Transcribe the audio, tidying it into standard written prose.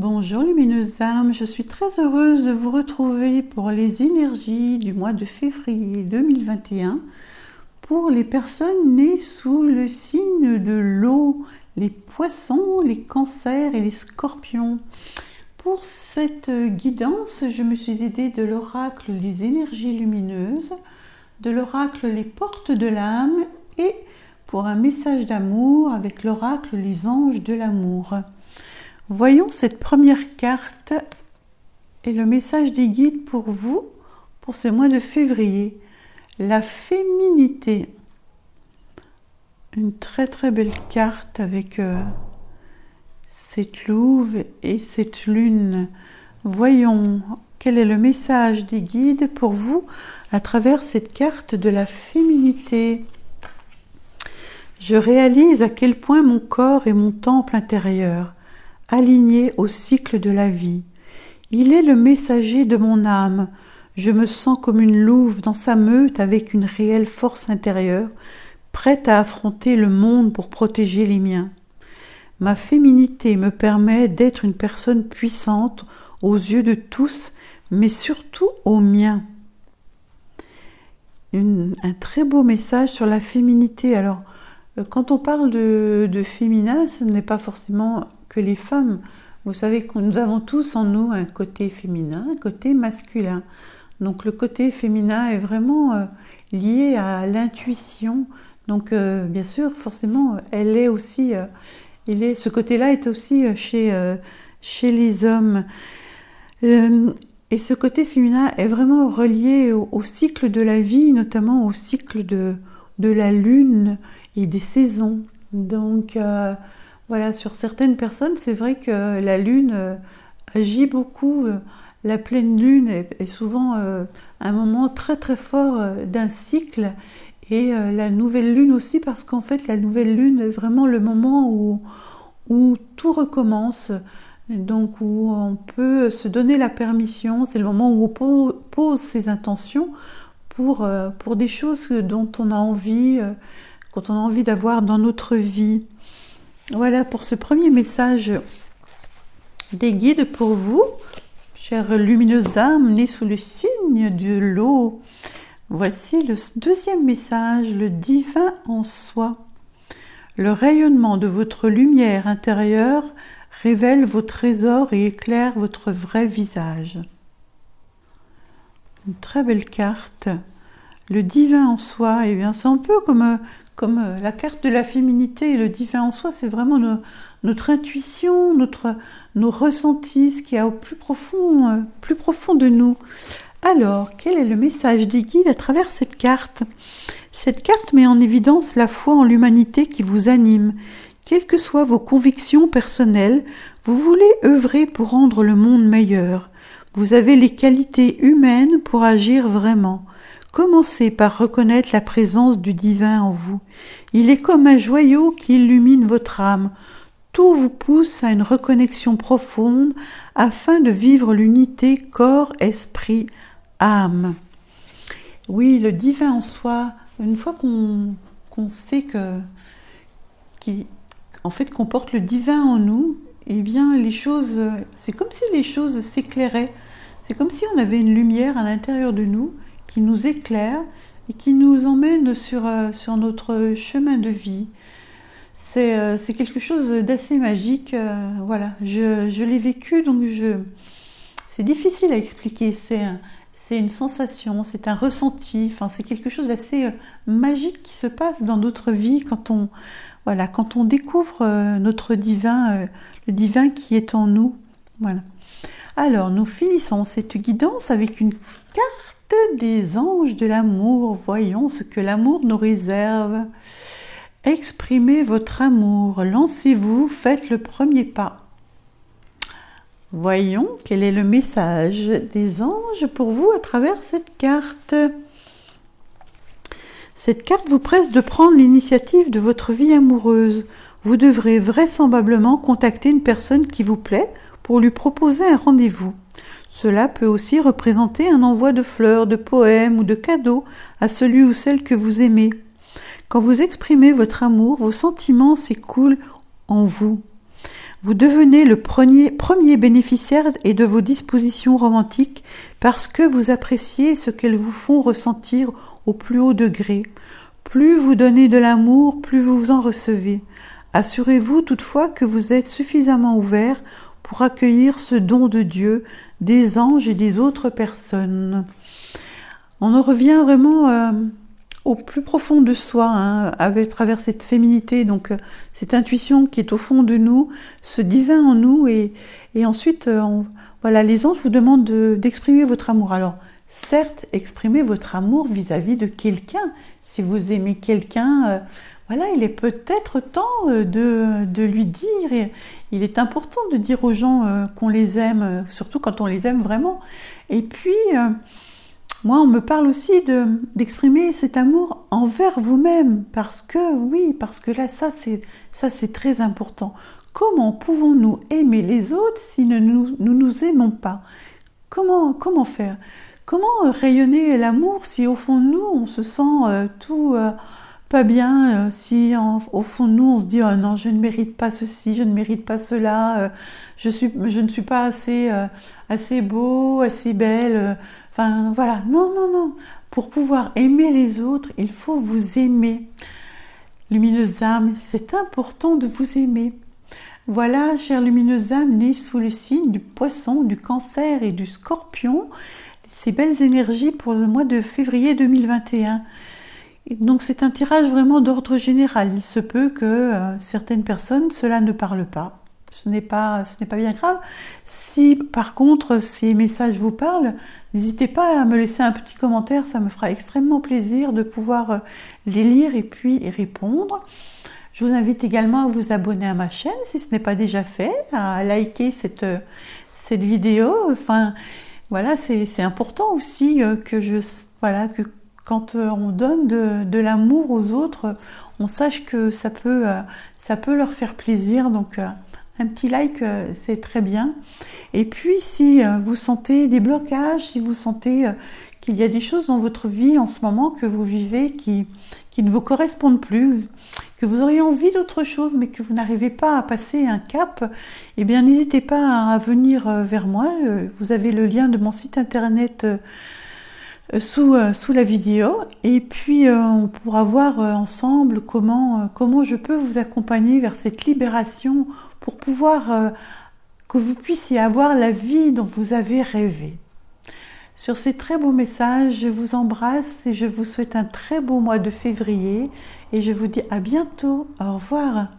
Bonjour lumineuses âmes, je suis très heureuse de vous retrouver pour les énergies du mois de février 2021 pour les personnes nées sous le signe de l'eau, les poissons, les cancers et les scorpions. Pour cette guidance, je me suis aidée de l'oracle Les énergies lumineuses, de l'oracle Les portes de l'âme et pour un message d'amour avec l'oracle Les anges de l'amour. Voyons cette première carte et le message des guides pour vous, pour ce mois de février. La féminité. Une très très belle carte avec cette louve et cette lune. Voyons quel est le message des guides pour vous à travers cette carte de la féminité. Je réalise à quel point mon corps est mon temple intérieur, aligné au cycle de la vie. Il est le messager de mon âme. Je me sens comme une louve dans sa meute avec une réelle force intérieure, prête à affronter le monde pour protéger les miens. Ma féminité me permet d'être une personne puissante aux yeux de tous, mais surtout aux miens. Un très beau message sur la féminité. Alors, quand on parle de féminin, ce n'est pas forcément que les femmes. Vous savez que nous avons tous en nous un côté féminin, un côté masculin. Donc le côté féminin est vraiment lié à l'intuition. Donc bien sûr, forcément, elle est aussi, ce côté-là est aussi chez les hommes. Et ce côté féminin est vraiment relié au cycle de la vie, notamment au cycle de la lune et des saisons. Donc voilà, sur certaines personnes, c'est vrai que la lune agit beaucoup. La pleine lune est souvent un moment très très fort d'un cycle, et la nouvelle lune aussi, parce qu'en fait la nouvelle lune est vraiment le moment où tout recommence, donc où on peut se donner la permission. C'est le moment où on pose ses intentions pour des choses dont on a envie, quand on a envie d'avoir dans notre vie. Voilà pour ce premier message des guides pour vous, chères lumineuses âmes nées sous le signe de l'eau. Voici le deuxième message, le divin en soi. Le rayonnement de votre lumière intérieure révèle vos trésors et éclaire votre vrai visage. Une très belle carte. Le divin en soi, eh bien, c'est un peu comme la carte de la féminité. Et le divin en soi, c'est vraiment notre intuition, nos ressentis, ce qu'il y a au plus profond de nous. Alors, quel est le message des guides à travers cette carte ? Cette carte met en évidence la foi en l'humanité qui vous anime. Quelles que soient vos convictions personnelles, vous voulez œuvrer pour rendre le monde meilleur. Vous avez les qualités humaines pour agir vraiment. Commencez par reconnaître la présence du divin en vous. Il est comme un joyau qui illumine votre âme. Tout vous pousse à une reconnexion profonde afin de vivre l'unité corps, esprit, âme. Oui, le divin en soi, une fois qu'on sait qu'on porte le divin en nous, eh bien les choses, c'est comme si les choses s'éclairaient. C'est comme si on avait une lumière à l'intérieur de nous qui nous éclaire et qui nous emmène sur notre chemin de vie. C'est quelque chose d'assez magique. Voilà, je l'ai vécu, donc c'est difficile à expliquer. C'est une sensation, c'est un ressenti. Enfin, c'est quelque chose d'assez magique qui se passe dans notre vie quand on découvre notre divin, le divin qui est en nous. Voilà. Alors, nous finissons cette guidance avec une carte des anges de l'amour. Voyons ce que l'amour nous réserve. Exprimez votre amour, lancez-vous, faites le premier pas. Voyons quel est le message des anges pour vous à travers cette carte. Cette carte vous presse de prendre l'initiative de votre vie amoureuse. Vous devrez vraisemblablement contacter une personne qui vous plaît pour lui proposer un rendez-vous. Cela peut aussi représenter un envoi de fleurs, de poèmes ou de cadeaux à celui ou celle que vous aimez. Quand vous exprimez votre amour, vos sentiments s'écoulent en vous. Vous devenez le premier bénéficiaire et de vos dispositions romantiques parce que vous appréciez ce qu'elles vous font ressentir au plus haut degré. Plus vous donnez de l'amour, plus vous en recevez. Assurez-vous toutefois que vous êtes suffisamment ouvert pour accueillir ce don de Dieu, des anges et des autres personnes. On en revient vraiment au plus profond de soi, hein, à travers cette féminité, donc cette intuition qui est au fond de nous, ce divin en nous, et ensuite, voilà, les anges vous demandent d'exprimer votre amour. Alors, certes, exprimez votre amour vis-à-vis de quelqu'un. Si vous aimez quelqu'un, voilà, il est peut-être temps de lui dire. Et il est important de dire aux gens qu'on les aime, surtout quand on les aime vraiment. Et puis, moi, on me parle aussi d'exprimer cet amour envers vous-même, parce que là, ça c'est très important. Comment pouvons-nous aimer les autres si nous nous aimons pas? Comment faire? Comment rayonner l'amour si au fond de nous, on se sent tout pas bien, si au fond de nous, on se dit « Oh non, je ne mérite pas ceci, je ne mérite pas cela, je ne suis pas assez beau, assez belle. » Enfin, voilà. Non, non, non. Pour pouvoir aimer les autres, il faut vous aimer. Lumineuse âme, c'est important de vous aimer. Voilà, chère lumineuse âme, née sous le signe du Poisson, du Cancer et du Scorpion, ces belles énergies pour le mois de février 2021. Et donc c'est un tirage vraiment d'ordre général. Il se peut que certaines personnes, cela ne parle pas. Ce n'est pas bien grave. Si par contre ces messages vous parlent, n'hésitez pas à me laisser un petit commentaire, ça me fera extrêmement plaisir de pouvoir les lire et puis y répondre. Je vous invite également à vous abonner à ma chaîne si ce n'est pas déjà fait, à liker cette vidéo. Enfin, voilà, c'est important aussi que quand on donne de l'amour aux autres, on sache que ça peut leur faire plaisir. Donc un petit like, c'est très bien. Et puis si vous sentez des blocages, si vous sentez qu'il y a des choses dans votre vie en ce moment que vous vivez qui ne vous correspondent plus, que vous auriez envie d'autre chose mais que vous n'arrivez pas à passer un cap, eh bien n'hésitez pas à venir vers moi. Vous avez le lien de mon site internet sous la vidéo, et puis on pourra voir ensemble comment je peux vous accompagner vers cette libération pour pouvoir que vous puissiez avoir la vie dont vous avez rêvé. Sur ces très beaux messages, je vous embrasse et je vous souhaite un très beau mois de février et je vous dis à bientôt. Au revoir.